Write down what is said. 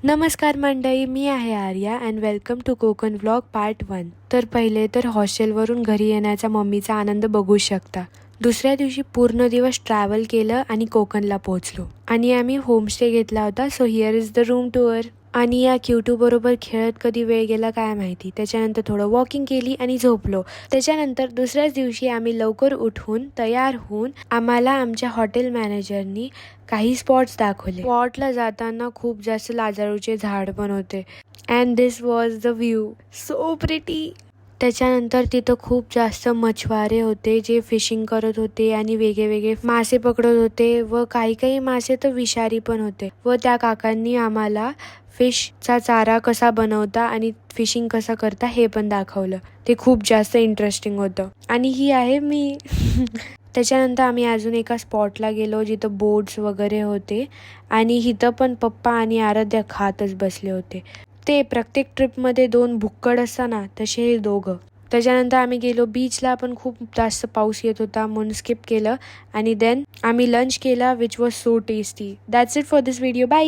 नमस्कार मंडळी, मी आहे Arya and welcome to Konkan vlog part 1. तर पहिले तर हॉस्टेलवरून घरी येण्याचा मम्मीचा आनंद बघू शकता. दुसऱ्या दिवशी पूर्ण दिवस ट्रॅव्हल केलं आणि कोकणला पोहोचलो आणि आम्ही होमस्टे घेतला होता. So here is the room tour. आणि या क्यूटू बरोबर खेळत कधी वेळ गेला काय माहिती. त्याच्यानंतर थोडं वॉकिंग केली आणि झोपलो. त्याच्यानंतर दुसऱ्याच दिवशी आम्ही लवकर उठून तयार होऊन आम्हाला आमच्या हॉटेल मॅनेजरनी काही स्पॉट्स दाखवले. स्पॉटला जाताना खूप जास्त लाजाळूचे झाड पण होते and this was the view so pretty. त्याच्यानंतर तिथं खूप जास्त मछवारे होते जे फिशिंग करत होते आणि वेगळे मासे पकडत होते व काही मासे तर विषारी पण होते. व त्या काकांनी आम्हाला फिशचा चारा कसा बनवता आणि फिशिंग कसं करता हे पण दाखवलं. ते खूप जास्त इंटरेस्टिंग होतं. आणि ही आहे मी. त्याच्यानंतर आम्ही अजून एका स्पॉटला गेलो जिथं बोट्स वगैरे होते आणि इथं पण पप्पा आणि आराध्या खातच बसले होते. ते प्रत्येक ट्रिपमध्ये 2 भुक्कड असताना तसे हे दोघं. त्याच्यानंतर आम्ही गेलो बीचला, पण खूप जास्त पाऊस येत होता म्हणून स्किप केलं आणि देन आम्ही लंच केला which was so tasty. That's it for this video. Bye.